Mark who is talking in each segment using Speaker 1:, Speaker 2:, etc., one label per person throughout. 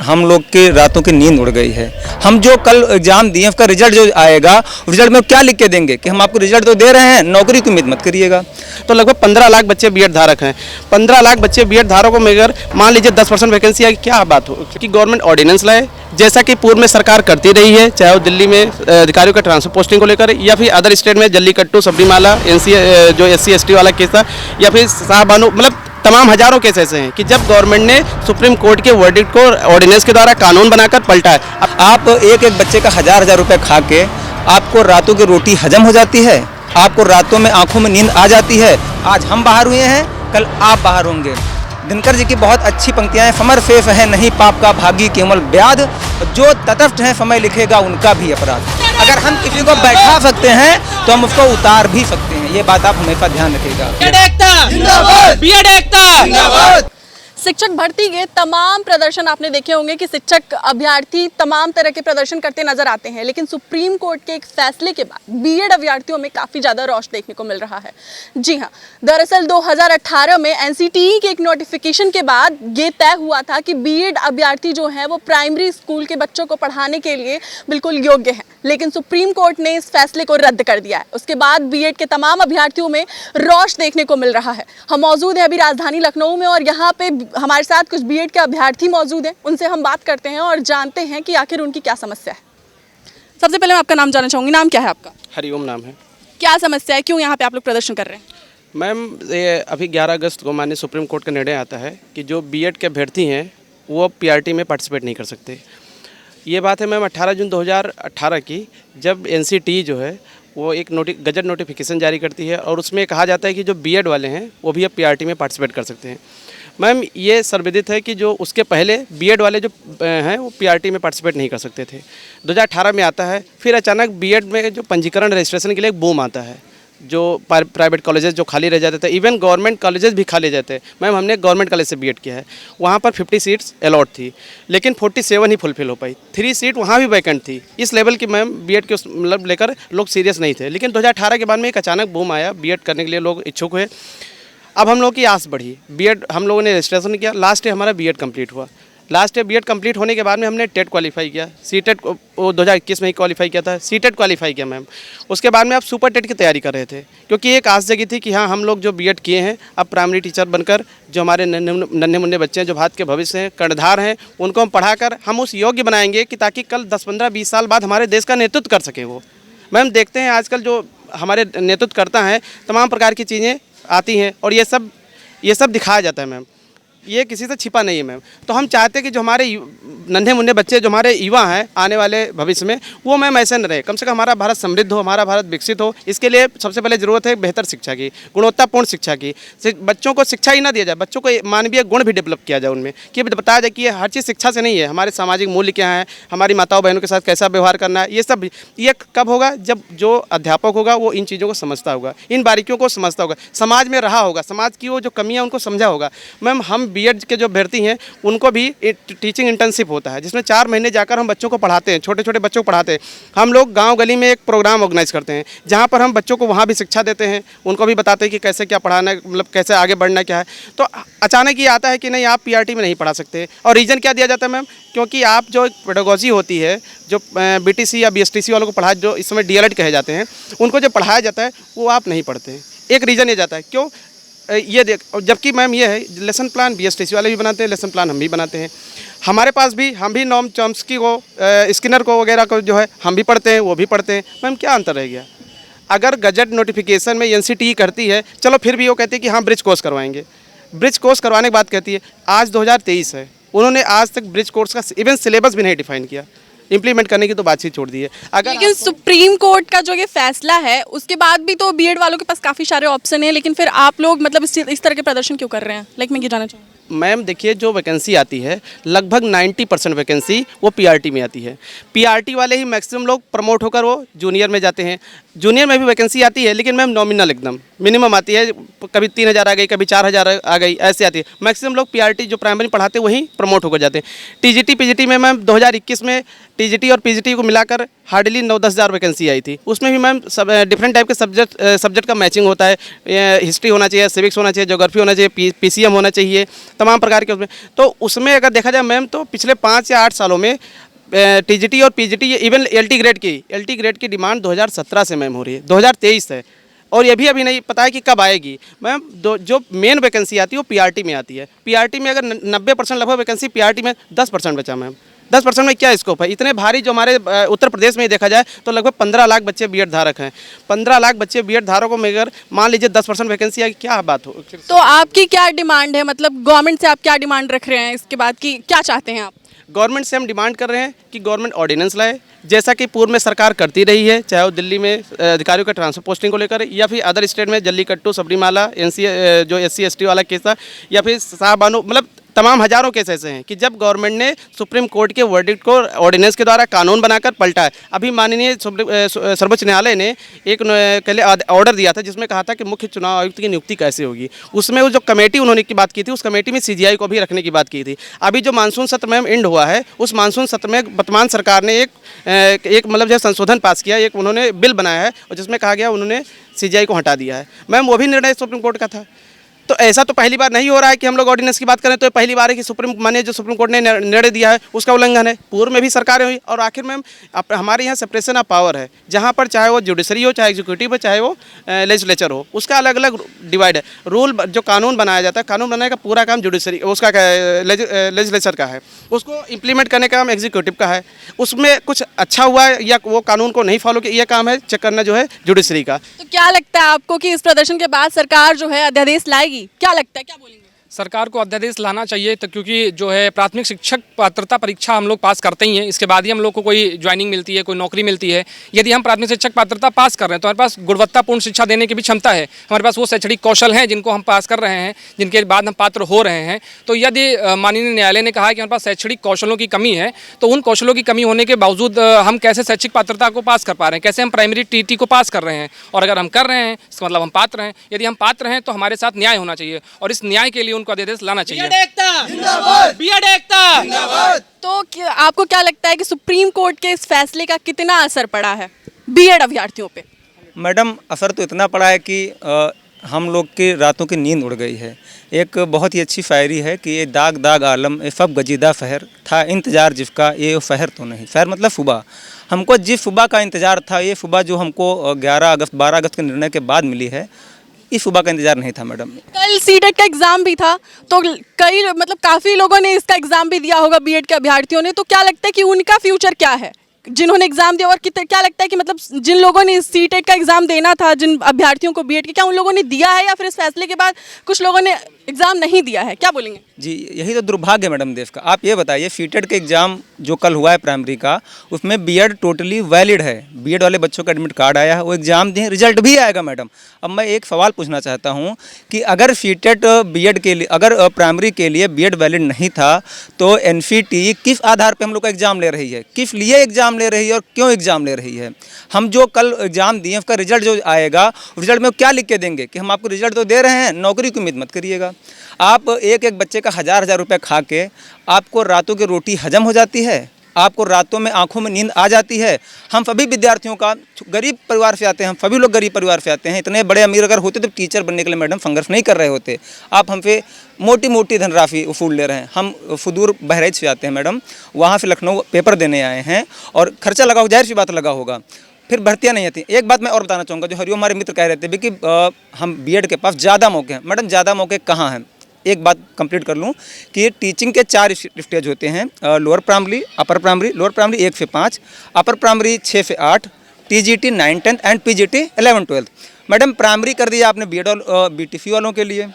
Speaker 1: हम लोग के रातों की नींद उड़ गई है। हम जो कल एग्जाम दिए उसका रिजल्ट जो आएगा, रिजल्ट में क्या लिख के देंगे कि हम आपको रिजल्ट तो दे रहे हैं, नौकरी की उम्मीद मत करिएगा।
Speaker 2: तो लगभग 15 लाख बच्चे बीएड धारक हैं। 15 लाख बच्चे बीएड धारकों में अगर मान लीजिए 10% वैकेंसी है, क्या बात हो कि गवर्नमेंट ऑर्डिनेंस लाए, जैसा कि पूर्व में सरकार करती रही है, चाहे वो दिल्ली में अधिकारियों का ट्रांसफर पोस्टिंग को लेकर या फिर अदर स्टेट में जल्लीकट्टू, सबरीमाला, एनसी जो SC ST वाला केस था, या फिर साहबानो, मतलब तमाम हजारों केस ऐसे हैं कि जब गवर्नमेंट ने सुप्रीम कोर्ट के वर्डिक्ट को ऑर्डिनेंस के द्वारा कानून बनाकर पलटा है।
Speaker 1: अब आप एक एक बच्चे का हजार रुपए खा के आपको रातों की रोटी हजम हो जाती है, आपको रातों में आंखों में नींद आ जाती है। आज हम बाहर हुए हैं, कल आप बाहर होंगे। दिनकर जी की बहुत अच्छी पंक्तियां हैं, फमर फेफ है नहीं पाप का भागी केवल ब्याध, जो तटस्थ है समय लिखेगा उनका भी अपराध। अगर हम किसी को बैठा सकते हैं तो हम उसको उतार भी सकते हैं, ये बात आप हमेशा ध्यान रखिएगा।
Speaker 3: शिक्षक भर्ती के तमाम प्रदर्शन आपने देखे होंगे कि शिक्षक अभ्यर्थी तमाम तरह के प्रदर्शन करते नजर आते हैं, लेकिन सुप्रीम कोर्ट के एक फैसले के बाद बीएड अभ्यर्थियों में काफ़ी ज़्यादा रोष देखने को मिल रहा है। जी हाँ, दरअसल 2018 में एनसीटीई के एक नोटिफिकेशन के बाद ये तय हुआ था कि बीएड अभ्यर्थी जो हैं वो प्राइमरी स्कूल के बच्चों को पढ़ाने के लिए बिल्कुल योग्य हैं, लेकिन सुप्रीम कोर्ट ने इस फैसले को रद्द कर दिया है। उसके बाद बीएड के तमाम अभ्यर्थियों में रोष देखने को मिल रहा है। हम मौजूद हैं अभी राजधानी लखनऊ में और यहाँ पे हमारे साथ कुछ बीएड के अभ्यर्थी मौजूद हैं, उनसे हम बात करते हैं और जानते हैं कि आखिर उनकी क्या समस्या है। सबसे पहले मैं आपका नाम जानना चाहूँगी। नाम क्या है आपका?
Speaker 2: हरिओम नाम है।
Speaker 3: क्या समस्या है, क्यों यहाँ पे आप लोग प्रदर्शन कर रहे हैं?
Speaker 2: मैम, ये अभी 11 अगस्त को माननीय सुप्रीम कोर्ट का निर्णय आता है कि जो बीएड के अभ्यर्थी हैं वो पीआरटी में पार्टिसिपेट नहीं कर सकते। ये बात है मैम 18 जून 2018 की, जब एनसीटीई जो है वो एक गजट नोटिफिकेशन जारी करती है और उसमें कहा जाता है कि जो बीएड वाले हैं वो भी अब पीआरटी में पार्टिसिपेट कर सकते हैं। मैम, ये सर्वविदित है कि जो उसके पहले बीएड वाले जो हैं वो पीआरटी में पार्टिसिपेट नहीं कर सकते थे। 2018 में आता है, फिर अचानक बीएड में जो पंजीकरण रजिस्ट्रेशन के लिए एक बूम आता है, जो प्राइवेट कॉलेजेस जो खाली रह जाते थे, इवन गवर्नमेंट कॉलेजेस भी खाली जाते हैं। मैम, हमने गवर्नमेंट कॉलेज से बीएड किया है, वहाँ पर 50 सीट्स अलॉट थी, लेकिन 47 ही फुलफिल हो पाई। 3 सीट वहाँ भी वैकेंट थी। इस लेवल की मैम बीएड के मतलब लेकर लोग सीरियस नहीं थे, लेकिन 2018 के बाद में एक अचानक बूम आया, बीएड करने के लिए लोग इच्छुक हुए। अब हम लोग की आस बढ़ी, बीएड हम लोगों ने रजिस्ट्रेशन किया, लास्ट ईयर हमारा बीएड कंप्लीट हुआ। लास्ट ईयर बीएड कंप्लीट होने के बाद में हमने टेट क्वालिफाई किया, सीटेट वो 2021 में ही क्वालिफाई किया था, सीटेट क्वालिफाई किया मैम। उसके बाद में आप सुपर टेट की तैयारी कर रहे थे, क्योंकि एक आस जगी थी कि हाँ, हम लोग जो बीएड किए हैं अब प्राइमरी टीचर बनकर जो हमारे नन्हे मुन्ने बच्चे हैं, जो भारत के भविष्य हैं, कर्णधार हैं, उनको हम पढ़ाकर हम उस योग्य बनाएंगे कि ताकि कल 10, 15, 20 साल बाद हमारे देश का नेतृत्व कर सके वो। मैम, देखते हैं आजकल जो हमारे नेतृत्व करता है, तमाम प्रकार की चीज़ें आती हैं और ये सब दिखाया जाता है मैम, ये किसी से छिपा नहीं है मैम। तो हम चाहते हैं कि जो हमारे नन्हे मुन्ने बच्चे, जो हमारे युवा हैं आने वाले भविष्य में, वो मैम ऐसे न रहे। कम से कम हमारा भारत समृद्ध हो, हमारा भारत विकसित हो। इसके लिए सबसे पहले ज़रूरत है बेहतर शिक्षा की, गुणवत्तापूर्ण शिक्षा की। बच्चों को शिक्षा ही ना दिया जाए, बच्चों को मानवीय गुण भी डेवलप किया जाए उनमें, कि बताया जाए कि हर चीज़ शिक्षा से नहीं है, हमारे सामाजिक मूल्य क्या है, हमारी माताओं बहनों के साथ कैसा व्यवहार करना है, ये सब ये कब होगा? जब जो अध्यापक होगा वो इन चीज़ों को समझता होगा, इन बारीकियों को समझता होगा, समाज में रहा होगा, समाज की वो जो कमियाँ उनको समझा होगा। मैम, हम बीएड के जो हैं उनको भी टीचिंग इंटर्नशिप होता है, जिसमें 4 महीने जाकर हम बच्चों को पढ़ाते हैं, छोटे छोटे बच्चों को पढ़ाते हैं। हम लोग गांव गली में एक प्रोग्राम ऑर्गेनाइज करते हैं, जहां पर हम बच्चों को वहां भी शिक्षा देते हैं, उनको भी बताते हैं कि कैसे क्या पढ़ाना है, मतलब कैसे आगे बढ़ना क्या है। तो अचानक ये आता है कि नहीं, आप पीआरटी में नहीं पढ़ा सकते। और रीज़न क्या दिया जाता है मैम? क्योंकि आप जो एक पेडागोजी होती है, जो बीटीसी या बीएसटीसी वालों को पढ़ा, जो इस समय डीएलएड कहे जाते हैं, उनको जो पढ़ाया जाता है वो आप नहीं पढ़ते हैं। एक रीज़न ये जाता है, क्यों ये देख, जबकि मैम ये है लेसन प्लान बीएसटीसी वाले भी बनाते हैं, लेसन प्लान हम भी बनाते हैं। हमारे पास भी हम भी नॉर्म चॉम्स्की को, स्किनर को वगैरह को जो है हम भी पढ़ते हैं, वो भी पढ़ते हैं। मैम, क्या अंतर रह गया? अगर गजट नोटिफिकेशन में एनसीटीई करती है, चलो फिर भी वो कहती है कि हाँ ब्रिज कोर्स करवाएंगे। ब्रिज कोर्स करवाने की बात कहती है, आज 2023 है, उन्होंने आज तक ब्रिज कोर्स का इवन सिलेबस भी नहीं डिफाइन किया। इंप्लीमेंट करने की तो बातचीत छोड़ दी है। अगर
Speaker 3: लेकिन सुप्रीम कोर्ट का जो ये फैसला है, उसके बाद भी तो बीएड वालों के पास काफ़ी सारे ऑप्शन हैं, लेकिन फिर आप लोग मतलब इस तरह के प्रदर्शन क्यों कर रहे हैं? लाइक मैं ये जानना चाहूँगी।
Speaker 2: मैम, देखिए, जो वैकेंसी आती है लगभग 90% वैकेंसी वो पीआरटी में आती है। पीआरटी वाले ही मैक्सिमम लोग प्रमोट होकर वो जूनियर में जाते हैं। जूनियर में भी वैकेंसी आती है, लेकिन मैम नॉमिनल एकदम मिनिमम आती है, कभी 3000 आ गई, कभी 4000 आ गई, ऐसे आती है। मैक्सिमम लोग पीआरटी जो प्राइमरी पढ़ाते हैं वहीं प्रमोट होकर जाते हैं। टीजीटी पीजीटी में मैम 2021 में टीजीटी और पीजीटी को मिलाकर हार्डली 9-10 हज़ार वैकेंसी आई थी। उसमें भी मैम सब डिफरेंट टाइप के सब्जेक्ट का मैचिंग होता है। हिस्ट्री होना चाहिए, सिविक्स होना चाहिए, ज्योग्राफी होना चाहिए, PCM होना चाहिए, तमाम प्रकार के उसमें। तो उसमें अगर देखा जाए मैम, तो पिछले 5 या 8 सालों में TGT और PGT, इवन LT ग्रेड की डिमांड 2017 से मैम हो रही है, 2023 है, और ये भी अभी नहीं पता है कि कब आएगी मैम। जो मेन वैकेंसी आती है वो PRT में आती है। PRT में अगर 90% लगभग वैकेंसी PRT में 10% बचा मैम। 10% में क्या स्कोप है? इतने भारी जो हमारे उत्तर प्रदेश में ही देखा जाए तो लगभग 15 लाख बच्चे बीएड धारक हैं। 15 लाख बच्चे बीएड धारकों में अगर मान लीजिए 10% वैकेंसी आएगी, क्या बात हो?
Speaker 3: तो आपकी क्या डिमांड है, मतलब गवर्नमेंट से आप क्या डिमांड रख रहे हैं इसके बाद की, क्या चाहते हैं आप?
Speaker 2: गवर्नमेंट से हम डिमांड कर रहे हैं कि गवर्नमेंट ऑर्डिनेंस लाए, जैसा कि पूर्व में सरकार करती रही है, चाहे वो दिल्ली में अधिकारियों का ट्रांसफर पोस्टिंग को लेकर, या फिर अदर स्टेट में जल्लीकट्टू, सबरीमाला, NC जो SC ST वाला केस था, या फिर साहबानो, मतलब तमाम हज़ारों केस ऐसे हैं कि जब गवर्नमेंट ने सुप्रीम कोर्ट के वर्डिक्ट को ऑर्डिनेंस के द्वारा कानून बनाकर पलटा है। अभी माननीय सर्वोच्च न्यायालय ने एक ऑर्डर दिया था जिसमें कहा था कि मुख्य चुनाव आयुक्त की नियुक्ति कैसे होगी। उसमें वो जो कमेटी उन्होंने की बात की थी, उस कमेटी में CGI को भी रखने की बात की थी। अभी जो मानसून सत्र में एंड हुआ है, उस मानसून सत्र में वर्तमान सरकार ने एक मतलब जो संशोधन पास किया, एक उन्होंने बिल बनाया है, और जिसमें कहा गया उन्होंने CGI को हटा दिया है। मैम वो भी निर्णय सुप्रीम कोर्ट का था। तो ऐसा तो पहली बार नहीं हो रहा है कि हम लोग ऑर्डिनेंस की बात करें, तो पहली बार है कि सुप्रीम कोर्ट ने निर्णय दिया है उसका उल्लंघन है। पूर्व में भी सरकारें हुई, और आखिर में हमारे यहाँ सेपरेशन ऑफ पावर है, जहाँ पर चाहे वो जुडिशरी हो, चाहे एग्जीक्यूटिव हो, चाहे वो लेजिस्लेचर हो, उसका अलग अलग डिवाइड है। रूल जो कानून बनाया जाता है, कानून बनाने का पूरा काम जुडिशरी उसका लेजिस्लेचर का है, उसको इम्प्लीमेंट करने का काम एग्जीक्यूटिव का है। उसमें कुछ अच्छा हुआ है या वो कानून को नहीं फॉलो किया, यह काम है चेक करना जो है जुडिशरी का।
Speaker 3: तो क्या लगता है आपको कि इस प्रदर्शन के बाद सरकार जो है अध्यादेश लाएगी? क्या लगता है, क्या बोलेंगे?
Speaker 4: सरकार को अध्यादेश लाना चाहिए, तो क्योंकि जो है प्राथमिक शिक्षक पात्रता परीक्षा हम लोग पास करते ही हैं, इसके बाद ही हम लोग को कोई ज्वाइनिंग मिलती है, कोई नौकरी मिलती है। यदि हम प्राथमिक शिक्षक पात्रता पास कर रहे हैं तो हमारे पास गुणवत्तापूर्ण शिक्षा देने की भी क्षमता है, हमारे पास वो शैक्षणिक कौशल हैं जिनको हम पास कर रहे हैं, जिनके बाद हम पात्र हो रहे हैं। तो यदि माननीय न्यायालय ने कहा है कि हमारे पास शैक्षणिक कौशलों की कमी है, तो उन कौशलों की कमी होने के बावजूद हम कैसे शैक्षिक पात्रता को पास कर पा रहे हैं, कैसे हम प्राइमरी TT को पास कर रहे हैं? और अगर हम कर रहे हैं इसका मतलब हम पात्र हैं। यदि हम पात्र हैं तो हमारे साथ न्याय होना चाहिए, और इस न्याय के लिए उनको अध्यादेश लाना चाहिए।
Speaker 3: तो आपको क्या लगता है कि सुप्रीम कोर्ट के इस फैसले का कितना असर पड़ा है बीएड अभ्यर्थियों पे?
Speaker 1: मैडम असर तो इतना पड़ा है कि हम लोग की रातों की नींद उड़ गई है। एक बहुत ही अच्छी शायरी है कि ये दाग दाग आलम ए फब गजीदा फहर था इंतज़ार जिसका ये फहर तो नहीं। फहर मतलब सुबह। हमको जिस सुबह का इंतज़ार था, ये सुबह जो हमको 12 अगस्त के निर्णय के बाद मिली है, इस सुबह का इंतजार नहीं था मैडम।
Speaker 3: कल CTET का एग्जाम भी था, तो कई मतलब काफ़ी लोगों ने इसका एग्जाम भी दिया होगा बीएड के अभ्यर्थियों ने। तो क्या लगता है कि उनका फ्यूचर क्या है जिन्होंने एग्जाम दिया, और क्या लगता है कि मतलब जिन लोगों ने CTET का एग्जाम देना था, जिन अभ्यर्थियों को बीएड के, क्या उन लोगों ने दिया है, या फिर इस फैसले के बाद कुछ लोगों ने एग्जाम नहीं दिया है? क्या बोलेंगे?
Speaker 1: जी, यही तो दुर्भाग्य है मैडम देश का। आप ये बताइए, सीटेट के एग्ज़ाम जो कल हुआ है प्राइमरी का, उसमें बीएड टोटली वैलिड है। बीएड वाले बच्चों का एडमिट कार्ड आया है, वो एग्ज़ाम दिए, रिजल्ट भी आएगा मैडम। अब मैं एक सवाल पूछना चाहता हूँ कि अगर सीटेट बीएड के लिए, अगर प्राइमरी के लिए बीएड वैलिड नहीं था, तो एनसीटी किस आधार पर हम लोग का एग्ज़ाम ले रही है, किस लिए एग्ज़ाम ले रही है और क्यों एग्ज़ाम ले रही है? हम जो कल एग्ज़ाम दिए उसका रिजल्ट जो आएगा, रिजल्ट में क्या लिख के देंगे कि हम आपको रिजल्ट तो दे रहे हैं, नौकरी की उम्मीद मत करिएगा। आप एक बच्चे का हज़ार रुपए खा के आपको रातों की रोटी हजम हो जाती है, आपको रातों में आंखों में नींद आ जाती है। हम सभी विद्यार्थियों का गरीब परिवार से आते हैं, हम सभी लोग गरीब परिवार से आते हैं। इतने बड़े अमीर अगर होते तो टीचर बनने के लिए मैडम संघर्ष नहीं कर रहे होते। आप हमसे मोटी मोटी धनराशि वसूल ले रहे हैं। हम सुदूर बहराइच से आते हैं मैडम, वहाँ से लखनऊ पेपर देने आए हैं, और खर्चा लगा, जाहिर सी बात लगा होगा, फिर भर्तियाँ नहीं आती। एक बात मैं और बताना चाहूँगा, जो हरिओम हमारे मित्र कह रहे थे कि हम बीएड के पास ज़्यादा मौके हैं। मैडम ज़्यादा मौके कहाँ हैं? एक बात कंप्लीट कर लूँ कि टीचिंग के 4 स्टेज होते हैं, lower primary, upper primary, lower primary 1 से 5, अपर प्राइमरी 6 से 8, TGT 9, 10 and PGT 11, 12। Madam primary कर दिया आपने बीएड और BTC वालों के लिए,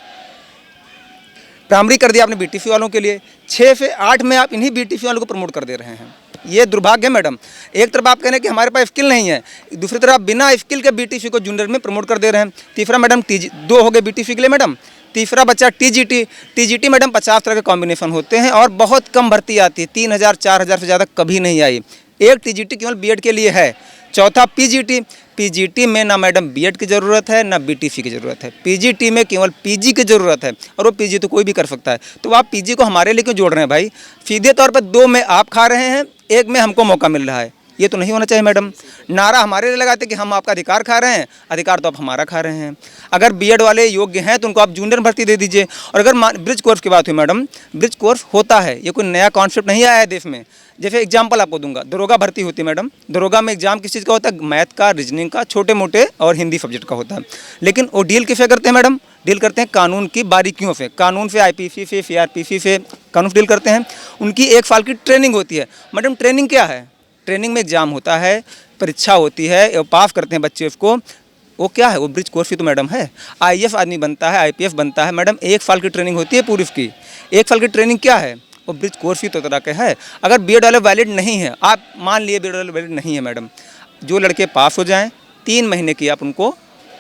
Speaker 1: प्राइमरी कर दिया आपने BTC वालों के लिए, 6 से 8 में आप इन्हीं BTC वालों को प्रमोट कर दे रहे हैं। ये दुर्भाग्य है मैडम। एक तरफ आप कह रहे हैं कि हमारे पास स्किल नहीं है, दूसरी तरफ आप बिना स्किल के BTC को जूनियर में प्रमोट कर दे रहे हैं। तीसरा मैडम 2 हो गए BTC के लिए मैडम। तीसरा बच्चा TGT मैडम 50 तरह के कॉम्बिनेशन होते हैं और बहुत कम भर्ती आती है, 3000 4000 से ज़्यादा कभी नहीं आई। एक TGT केवल बीएड के लिए है। चौथा PGT में ना मैडम बीएड की ज़रूरत है ना BTC की ज़रूरत है। PGT में केवल PG की ज़रूरत है, और वो PG तो कोई भी कर सकता है। तो आप PG को हमारे लिए क्यों जोड़ रहे हैं भाई? सीधे तौर पर 2 में आप खा रहे हैं, 1 में हमको मौका मिल रहा है। ये तो नहीं होना चाहिए मैडम। नारा हमारे लिए लगाते कि हम आपका अधिकार खा रहे हैं, अधिकार तो आप हमारा खा रहे हैं। अगर बीएड वाले योग्य हैं तो उनको आप जूनियर भर्ती दे दीजिए। और अगर ब्रिज कोर्स की बात हुई मैडम, ब्रिज कोर्स होता है, ये कोई नया कॉन्सेप्ट नहीं आया है देश में। जैसे एग्जाम्पल आपको दूंगा, दरोगा भर्ती होती है मैडम, दरोगा में एग्जाम किस चीज़ का होता है, मैथ का, रीजनिंग का, छोटे मोटे और हिंदी सब्जेक्ट का होता है। लेकिन वो डील किससे करते हैं मैडम, डील करते हैं कानून की बारीकियों से, कानून से, आईपीसी से, सीआरपीसी से कानून डील करते हैं। उनकी 1 साल की ट्रेनिंग होती है मैडम। ट्रेनिंग क्या है, ट्रेनिंग में एग्जाम होता है, परीक्षा होती है, पास करते हैं बच्चे उसको। वो क्या है, वो ब्रिज कोर्स ही तो मैडम है। आईएएस आदमी बनता है, आईपीएस बनता है मैडम, 1 साल की ट्रेनिंग होती है पूरी उसकी। 1 साल की ट्रेनिंग क्या है, वो ब्रिज कोर्स ही तो तरह के है। अगर बीएड वाले वैलिड नहीं है, आप मान लिए बीएड वाले वैलिड नहीं है मैडम, जो लड़के पास हो जाएं 3 महीने की आप उनको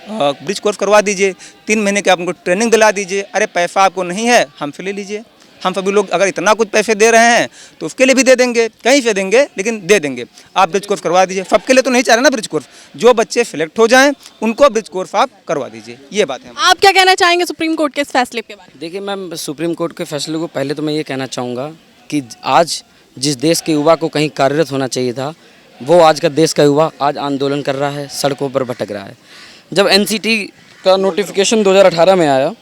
Speaker 1: ब्रिज कोर्स करवा दीजिए, 3 महीने के आप उनको ट्रेनिंग दिला दीजिए। अरे पैसा आपको नहीं है, हमसे ले लीजिए। हम सभी लोग अगर इतना कुछ पैसे दे रहे हैं तो उसके लिए भी दे देंगे, कहीं से देंगे लेकिन दे देंगे। आप ब्रिज कोर्स करवा दीजिए, सबके लिए तो नहीं चाह रहे ना ब्रिज कोर्स। जो बच्चे सिलेक्ट हो जाएं उनको ब्रिज कोर्स आप करवा दीजिए, ये बात है।
Speaker 3: आप क्या कहना चाहेंगे सुप्रीम कोर्ट के इस फैसले के बारे में?
Speaker 5: देखिए मैम, सुप्रीम कोर्ट के फैसले को पहले तो मैं ये कहना चाहूँगा कि आज जिस देश के युवा को कहीं कार्यरत होना चाहिए था, वो आज का देश का युवा आज आंदोलन कर रहा है, सड़कों पर भटक रहा है। जब एनसीटी का नोटिफिकेशन 2018 में आया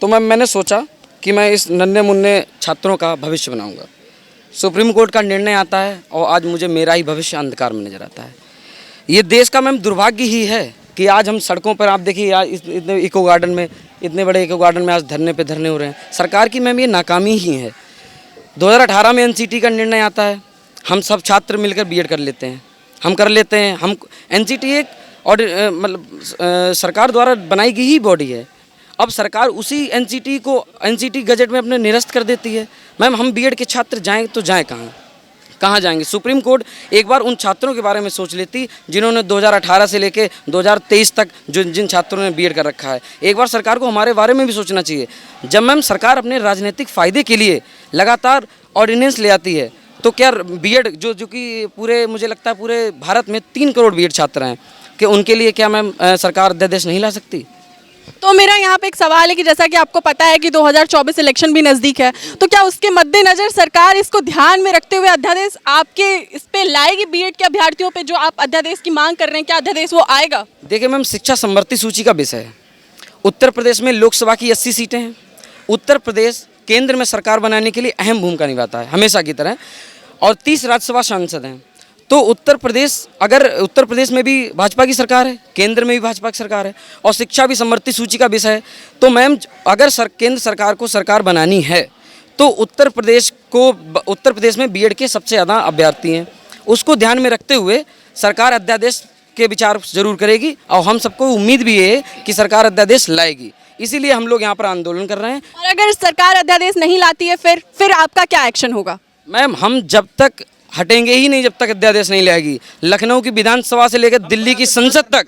Speaker 5: तो मैंने सोचा कि मैं इस नन्हे मुन्ने छात्रों का भविष्य बनाऊंगा। सुप्रीम कोर्ट का निर्णय आता है और आज मुझे मेरा ही भविष्य अंधकार में नज़र आता है। ये देश का मैम दुर्भाग्य ही है कि आज हम सड़कों पर, आप देखिए आज इतने इको गार्डन में, इतने बड़े इको गार्डन में आज धरने पे धरने हो रहे हैं। सरकार की मैम ये नाकामी ही है। 2018 में एनसीटी का निर्णय आता है, हम सब छात्र मिलकर बीएड कर लेते हैं, हम कर लेते हैं। हम एनसीटी एक और मतलब सरकार द्वारा बनाई गई ही बॉडी है। अब सरकार उसी एनसीटी को एनसीटी गजट में अपने निरस्त कर देती है। मैम हम बीएड के छात्र जाएं तो जाएं कहाँ जाएंगे? सुप्रीम कोर्ट एक बार उन छात्रों के बारे में सोच लेती जिन्होंने 2018 से लेकर 2023 तक जिन छात्रों ने बीएड कर रखा है। एक बार सरकार को हमारे बारे में भी सोचना चाहिए। जब मैम सरकार अपने राजनीतिक फ़ायदे के लिए लगातार ऑर्डिनेंस ले आती है तो क्या बीएड जो कि पूरे, मुझे लगता है पूरे भारत में 3 करोड़ बीएड छात्र हैं, कि उनके लिए क्या मैम सरकार अध्यादेश नहीं ला सकती?
Speaker 3: तो मेरा यहाँ पे एक सवाल है कि जैसा कि आपको पता है कि 2024 इलेक्शन भी नज़दीक है, तो क्या उसके मद्देनज़र सरकार इसको ध्यान में रखते हुए अध्यादेश आपके इस पे लाएगी? बीएड के अभ्यर्थियों पे जो आप अध्यादेश की मांग कर रहे हैं, क्या अध्यादेश वो आएगा?
Speaker 5: देखिए मैम, शिक्षा समवर्ती सूची का विषय है। उत्तर प्रदेश में लोकसभा की 80 सीटें हैं। उत्तर प्रदेश केंद्र में सरकार बनाने के लिए अहम भूमिका निभाता है हमेशा की तरह, और 30 राज्यसभा सांसद हैं। तो उत्तर प्रदेश में भी भाजपा की सरकार है, केंद्र में भी भाजपा की सरकार है, और शिक्षा भी समवर्ती सूची का विषय है। तो मैम अगर केंद्र सरकार को सरकार बनानी है तो उत्तर प्रदेश में बीएड के सबसे ज़्यादा अभ्यर्थी हैं, उसको ध्यान में रखते हुए सरकार अध्यादेश के विचार जरूर करेगी, और हम सबको उम्मीद भी है कि सरकार अध्यादेश लाएगी। इसीलिए हम लोग यहाँ पर आंदोलन कर रहे हैं।
Speaker 3: और अगर सरकार अध्यादेश नहीं लाती है फिर आपका क्या एक्शन होगा?
Speaker 5: मैम हम जब तक हटेंगे ही नहीं जब तक अध्यादेश नहीं लाएगी। लखनऊ की विधानसभा से लेकर दिल्ली की संसद तक।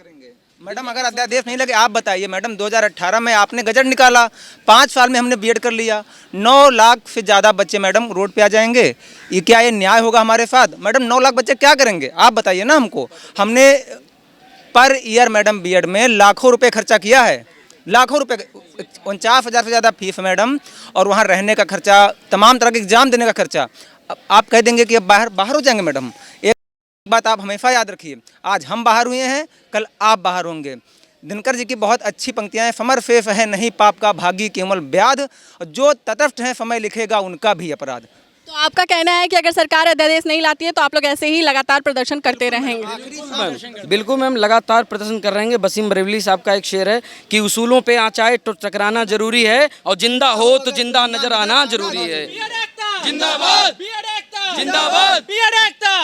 Speaker 1: मैडम अगर अध्यादेश नहीं लगे, आप बताइए मैडम, 2018 में आपने गजट निकाला, 5 साल में हमने बीएड कर लिया, 9 लाख से ज़्यादा बच्चे मैडम रोड पे आ जाएंगे। ये क्या ये न्याय होगा हमारे साथ? मैडम 9 लाख बच्चे क्या करेंगे, आप बताइए ना हमको। हमने पर ईयर मैडम बीएड में लाखों रुपये खर्चा किया है, लाखों रुपये, 49,000 से ज़्यादा फीस मैडम, और वहाँ रहने का खर्चा, तमाम तरह के एग्ज़ाम देने का खर्चा। अब आप कह देंगे कि अब बाहर हो जाएंगे मैडम। एक बात आप हमेशा याद रखिए, आज हम बाहर हुए हैं, कल आप बाहर होंगे। दिनकर जी की बहुत अच्छी पंक्तियाँ हैं, समर फेफ है नहीं पाप का भागी केवल व्याध, जो तटस्थ हैं समय लिखेगा उनका भी अपराध।
Speaker 3: तो आपका कहना है कि अगर सरकार अध्यादेश नहीं लाती है तो आप लोग ऐसे ही लगातार प्रदर्शन करते रहेंगे?
Speaker 5: बिल्कुल मैम, लगातार प्रदर्शन कर रहेंगे। वसीम बरेवली साहब का एक शेर है कि उसूलों पे आँचाए तो टकराना जरूरी है, और जिंदा हो तो जिंदा नजर आना जरूरी है। जिंदाबाद जिंदाबाद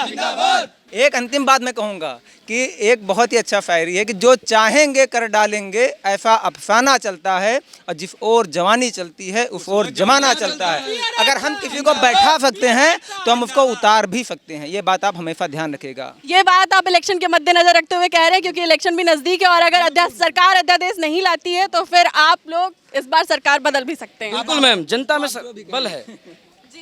Speaker 5: जिंदाबाद।
Speaker 1: एक अंतिम बात मैं कहूँगा कि एक बहुत ही अच्छा शायरी है कि जो चाहेंगे कर डालेंगे, ऐसा अफसाना चलता है, और जिस ओर जवानी चलती है उस ओर जमाना चलता है। अगर हम किसी को बैठा सकते हैं तो हम उसको उतार भी सकते हैं, ये बात आप हमेशा ध्यान रखिएगा।
Speaker 3: ये बात आप इलेक्शन के मद्देनजर रखते हुए कह रहे हैं, क्योंकि इलेक्शन भी नजदीक है, और अगर सरकार अध्यादेश नहीं लाती है तो फिर आप लोग इस बार सरकार बदल भी सकते हैं।
Speaker 5: बिल्कुल मैम, जनता में बल है।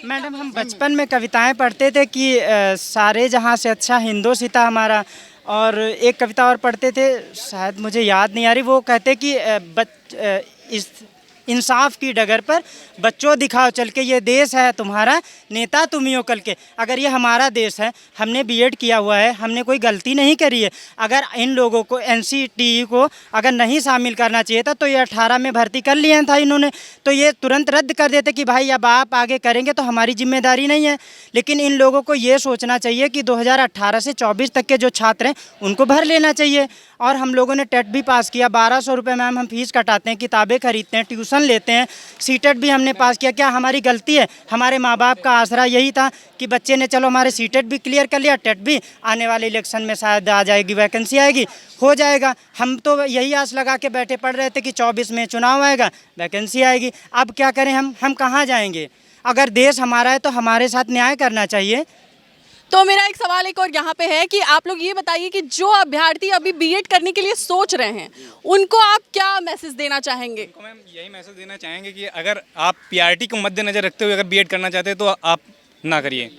Speaker 6: मैडम हम बचपन में कविताएं पढ़ते थे कि सारे जहां से अच्छा हिंदोसिता हमारा, और एक कविता और पढ़ते थे, शायद मुझे याद नहीं आ रही, वो कहते कि इस इंसाफ की डगर पर बच्चों दिखाओ चल के, ये देश है तुम्हारा, नेता तुम ही हो कल के। अगर ये हमारा देश है, हमने बीएड किया हुआ है, हमने कोई गलती नहीं करी है। अगर इन लोगों को एनसीटीई को अगर नहीं शामिल करना चाहिए था तो ये 18 में भर्ती कर लिया था इन्होंने, तो ये तुरंत रद्द कर देते कि भाई अब आप आगे करेंगे तो हमारी जिम्मेदारी नहीं है। लेकिन इन लोगों को ये सोचना चाहिए कि 2018 से 24 तक के जो छात्र हैं उनको भर लेना चाहिए। और हम लोगों ने टेट भी पास किया, 1200 रुपये मैम हम फीस कटाते हैं, किताबें खरीदते हैं, ट्यूशन लेते हैं, सीटेट भी हमने पास किया। क्या हमारी गलती है? हमारे माँ बाप का आसरा यही था कि बच्चे ने चलो हमारे सीटेट भी क्लियर कर लिया, टेट भी, आने वाले इलेक्शन में शायद आ जाएगी, वैकेंसी आएगी, हो जाएगा। हम तो यही आस लगा के बैठे पड़ रहे थे कि 24 में चुनाव आएगा, वैकेंसी आएगी। अब क्या करें हम कहाँ जाएंगे? अगर देश हमारा है तो हमारे साथ न्याय करना चाहिए।
Speaker 3: तो मेरा एक सवाल एक और यहाँ पे है कि आप लोग ये बताइए कि जो अभ्यर्थी अभी बीएड करने के लिए सोच रहे हैं उनको आप क्या मैसेज देना चाहेंगे?
Speaker 7: उनको मैम यही मैसेज देना चाहेंगे कि अगर आप पीआरटी को मद्देनजर रखते हुए अगर बीएड करना चाहते हैं तो आप ना करिए,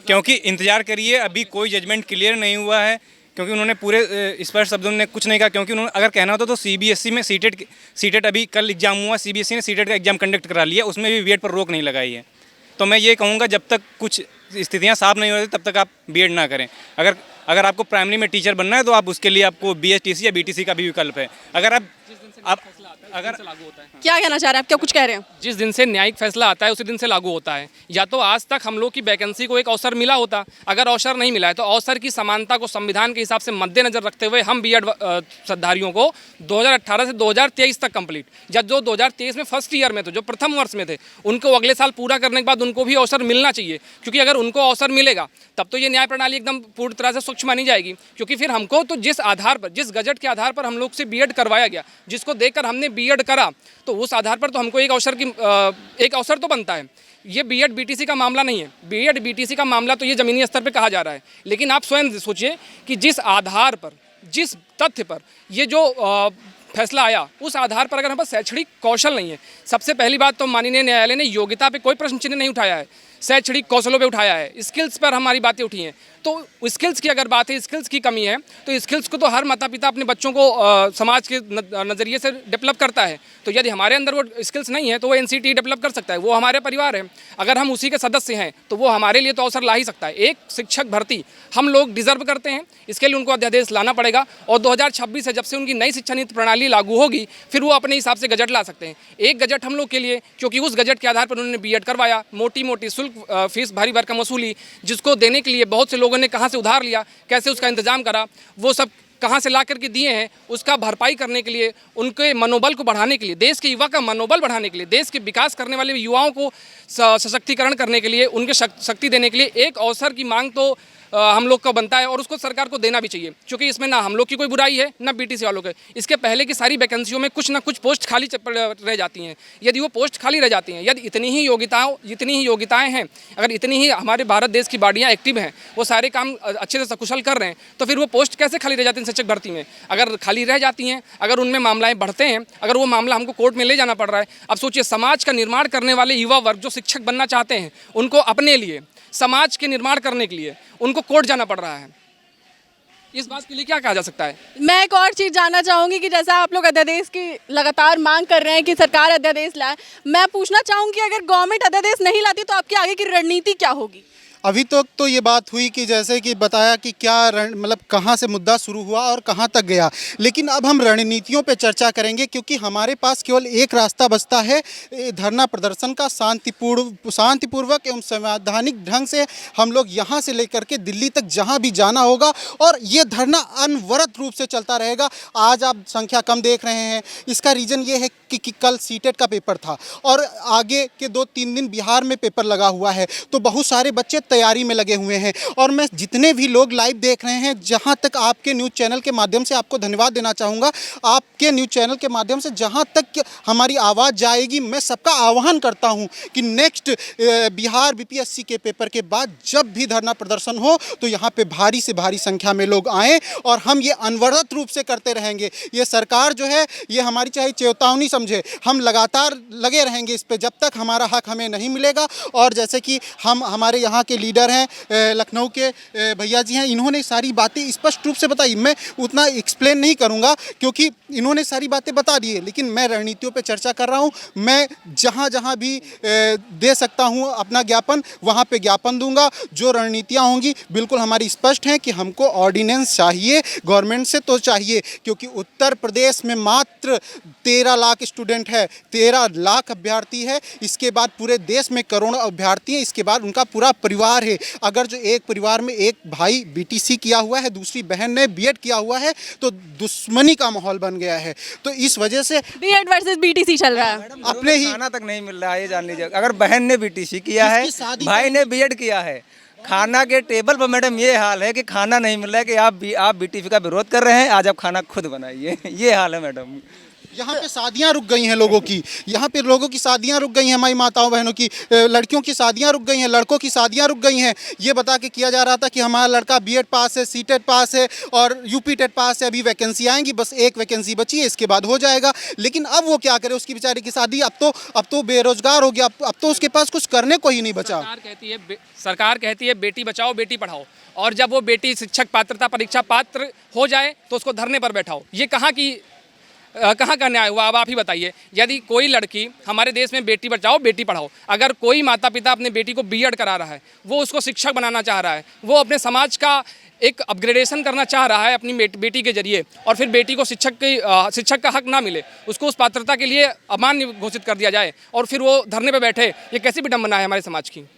Speaker 7: क्योंकि इंतजार करिए, अभी कोई जजमेंट क्लियर नहीं हुआ है। क्योंकि उन्होंने पूरे स्पष्ट शब्दों में कुछ नहीं कहा, क्योंकि उन्होंने अगर कहना होता तो सीबीएसई में सीटेट अभी कल एग्जाम हुआ, सीबीएसई ने सीटेट का एग्जाम कंडक्ट करा लिया, उसमें भी बीएड पर रोक नहीं लगाई है। तो मैं ये कहूँगा जब तक कुछ स्थितियाँ साफ नहीं हो रही तब तक आप बीएड ना करें। अगर आपको प्राइमरी में टीचर बनना है तो आप उसके लिए आपको बीएसटीसी या बीटीसी का भी विकल्प है। अगर अगर
Speaker 3: क्या कहना चाह रहे हैं आप, क्या कुछ कह रहे हैं?
Speaker 4: जिस दिन से न्यायिक फैसला आता है उसी दिन से लागू होता है। या तो आज तक हम लोग की वैकेंसी को एक अवसर मिला होता, अगर अवसर नहीं मिला है तो अवसर की समानता को संविधान के हिसाब से मद्देनजर रखते हुए हम बीएड श्रद्धार्थियों को 2018 से 2023 तक कंप्लीट, जब जो 2023 में फर्स्ट ईयर में थे, जो प्रथम वर्ष में थे, उनको अगले साल पूरा करने के बाद उनको भी अवसर मिलना चाहिए। क्योंकि अगर उनको अवसर मिलेगा तब तो ये न्याय प्रणाली एकदम पूरी तरह से स्वच्छ मानी जाएगी। क्योंकि फिर हमको तो जिस आधार पर, जिस गजट के आधार पर हम लोग से बीएड करवाया गया, जिसको देखकर हमने बीएड करा, तो उस आधार पर तो हमको एक अवसर तो बनता है। ये बीएड बीटीसी का मामला नहीं है, बीएड बीटीसी का मामला तो ये ज़मीनी स्तर पे कहा जा रहा है। लेकिन आप स्वयं सोचिए कि जिस आधार पर, जिस तथ्य पर ये जो फैसला आया, उस आधार पर अगर हमारे पास शैक्षणिक कौशल नहीं है, सबसे पहली बात तो माननीय न्यायालय ने योग्यता पे कोई प्रश्न चिन्ह नहीं उठाया है, शैक्षणिक कौशलों पे उठाया है, स्किल्स पर हमारी बातें उठी हैं। तो स्किल्स की अगर बात है, स्किल्स की कमी है, तो स्किल्स को तो हर माता पिता अपने बच्चों को समाज के नज़रिए से डेवलप करता है। तो यदि हमारे अंदर वो स्किल्स नहीं है तो वो एनसीटी डेवलप कर सकता है, वो हमारे परिवार है। अगर हम उसी के सदस्य हैं तो वो हमारे लिए तो अवसर ला ही सकता है। एक शिक्षक भर्ती हम लोग डिजर्व करते हैं, इसके लिए उनको अध्यादेश लाना पड़ेगा। और 2026 से जब से उनकी नई शिक्षा नीति प्रणाली लागू होगी, फिर वो अपने हिसाब से गजट ला सकते हैं। एक गजट हम लोग के लिए, क्योंकि उस गजट के आधार पर उन्होंने बीएड करवाया, मोटी मोटी शुल्क फीस भारी भरकम वसूली, जिसको देने के लिए बहुत से लोगों ने कहाँ से उधार लिया, कैसे उसका इंतजाम करा, वो सब कहाँ से ला करके दिए हैं, उसका भरपाई करने के लिए, उनके मनोबल को बढ़ाने के लिए, देश के युवा का मनोबल बढ़ाने के लिए, देश के विकास करने वाले युवाओं को सशक्तिकरण करने के लिए, उनके शक्ति देने के लिए एक अवसर की मांग तो हम लोग का बनता है और उसको सरकार को देना भी चाहिए। क्योंकि इसमें ना हम लोग की कोई बुराई है ना बीटीसी वालों के। इसके पहले की सारी वैकेंसियों में कुछ ना कुछ पोस्ट खाली रह जाती हैं। यदि वो पोस्ट खाली रह जाती हैं, यदि जितनी ही योग्यताएं हैं, अगर इतनी ही हमारे भारत देश की बॉडियाँ एक्टिव हैं, वो सारे काम अच्छे से सकुशल कर रहे हैं, तो फिर वो पोस्ट कैसे खाली रह जाती हैं शिक्षक भर्ती में? अगर खाली रह जाती हैं, अगर उनमें मामलाएं बढ़ते हैं, अगर वो मामला हमको कोर्ट में ले जाना पड़ रहा है। अब सोचिए, समाज का निर्माण करने वाले युवा वर्ग जो शिक्षक बनना चाहते हैं, उनको अपने लिए, समाज के निर्माण करने के लिए उनको कोर्ट जाना पड़ रहा है। इस बात के लिए क्या कहा जा सकता है?
Speaker 3: मैं एक और चीज़ जानना चाहूँगी कि जैसा आप लोग अध्यादेश की लगातार मांग कर रहे हैं कि सरकार अध्यादेश लाए, मैं पूछना चाहूँगी कि अगर गवर्नमेंट अध्यादेश नहीं लाती तो आपकी आगे की रणनीति क्या होगी?
Speaker 8: अभी तक तो ये बात हुई कि जैसे कि बताया कि क्या मतलब कहाँ से मुद्दा शुरू हुआ और कहाँ तक गया, लेकिन अब हम रणनीतियों पे चर्चा करेंगे, क्योंकि हमारे पास केवल एक रास्ता बचता है धरना प्रदर्शन का। शांतिपूर्वक एवं संवैधानिक ढंग से हम लोग यहाँ से लेकर के दिल्ली तक जहाँ भी जाना होगा, और ये धरना अनवरत रूप से चलता रहेगा। आज आप संख्या कम देख रहे हैं, इसका रीज़न ये है कि कल सीटेट का पेपर था और आगे के 2-3 दिन बिहार में पेपर लगा हुआ है, तो बहुत सारे बच्चे तैयारी में लगे हुए हैं। और मैं जितने भी लोग लाइव देख रहे हैं, जहां तक आपके न्यूज़ चैनल के माध्यम से आपको धन्यवाद देना चाहूँगा। आपके न्यूज़ चैनल के माध्यम से जहां तक हमारी आवाज़ जाएगी, मैं सबका आह्वान करता हूं कि नेक्स्ट बिहार बीपीएससी के पेपर के बाद जब भी धरना प्रदर्शन हो तो यहाँ पे भारी से भारी संख्या में लोग आएँ, और हम ये अनवरत रूप से करते रहेंगे। ये सरकार जो है, ये हमारी चाहे चेतावनी समझे, हम लगातार लगे रहेंगे इस पे जब तक हमारा हक हमें नहीं मिलेगा। और जैसे कि हमारे यहाँ के लीडर हैं, लखनऊ के भैया जी हैं, इन्होंने सारी बातें स्पष्ट रूप से बताई। मैं उतना एक्सप्लेन नहीं करूँगा क्योंकि इन्होंने सारी बातें बता दी है, लेकिन मैं रणनीतियों पे चर्चा कर रहा हूँ। मैं जहाँ जहाँ भी दे सकता हूँ अपना ज्ञापन, वहाँ पे ज्ञापन दूंगा। जो रणनीतियाँ होंगी बिल्कुल हमारी स्पष्ट हैं कि हमको ऑर्डिनेंस चाहिए, गवर्नमेंट से तो चाहिए, क्योंकि उत्तर प्रदेश में मात्र 13 लाख स्टूडेंट है, 13 लाख अभ्यर्थी है। इसके बाद पूरे देश में करोड़ों अभ्यर्थी हैं, इसके बाद उनका पूरा परिवार है। अगर जो एक परिवार में एक भाई बीटीसी किया हुआ है, दूसरी बहन ने बीएड किया हुआ है, तो दुश्मनी का माहौल बन गया है। तो इस वजह से
Speaker 3: बीएड वर्सेस बीटीसी चल रहा है।
Speaker 1: अपने ही खाना तक नहीं मिल रहा है, ये जान लीजिए। अगर बहन ने बीटीसी किया है, भाई ने बीएड किया है, खाना के टेबल पर मैडम ये हाल है कि खाना नहीं मिल रहा है कि आप बीटीसी का विरोध कर रहे हैं, आज आप खाना खुद बनाइए। ये हाल है मैडम।
Speaker 8: यहाँ पे शादियाँ रुक गई हैं लोगों की, यहाँ पे लोगों की शादियाँ रुक गई हैं, हमारी माताओं बहनों की, लड़कियों की शादियाँ रुक गई हैं, लड़कों की शादियाँ रुक गई हैं। ये बता के किया जा रहा था कि हमारा लड़का बीएड पास है, सीटेट पास है और यूपी टेट पास है, अभी वैकेंसी आएंगी, बस एक वैकेंसी बची है, इसके बाद हो जाएगा। लेकिन अब वो क्या करे, उसकी बेचारे की शादी अब तो बेरोजगार हो गया, अब तो उसके पास कुछ करने को ही नहीं बचा।
Speaker 4: सरकार कहती है बेटी बचाओ बेटी पढ़ाओ, और जब वो बेटी शिक्षक पात्रता परीक्षा पात्र हो जाए तो उसको धरने पर बैठाओ। ये कहाँ का न्याय हुआ? अब आप ही बताइए। यदि कोई लड़की हमारे देश में बेटी बचाओ बेटी पढ़ाओ, अगर कोई माता पिता अपने बेटी को बीएड करा रहा है, वो उसको शिक्षक बनाना चाह रहा है, वो अपने समाज का एक अपग्रेडेशन करना चाह रहा है अपनी बेटी के जरिए, और फिर बेटी को शिक्षक का हक ना मिले, उसको उस पात्रता के लिए अमान्य घोषित कर दिया जाए और फिर वो धरने पर बैठे, ये कैसी विडंबना है हमारे समाज की।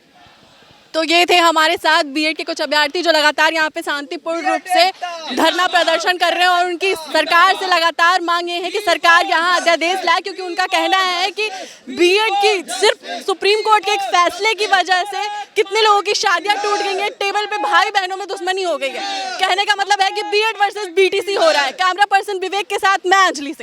Speaker 3: तो ये थे हमारे साथ बीएड के कुछ अभ्यर्थी जो लगातार यहाँ पे शांतिपूर्ण रूप से धरना प्रदर्शन कर रहे हैं, और उनकी सरकार से लगातार मांग ये है कि सरकार यहाँ अध्यादेश लाए, क्योंकि उनका कहना है कि बीएड की सिर्फ सुप्रीम कोर्ट के एक फैसले की वजह से कितने लोगों की शादियाँ टूट गई हैं, टेबल पे भाई बहनों में दुश्मनी हो गई है। कहने का मतलब है कि बीएड वर्सेस बीटीसी हो रहा है। कैमरा पर्सन विवेक के साथ मैं अंजलि सिंह।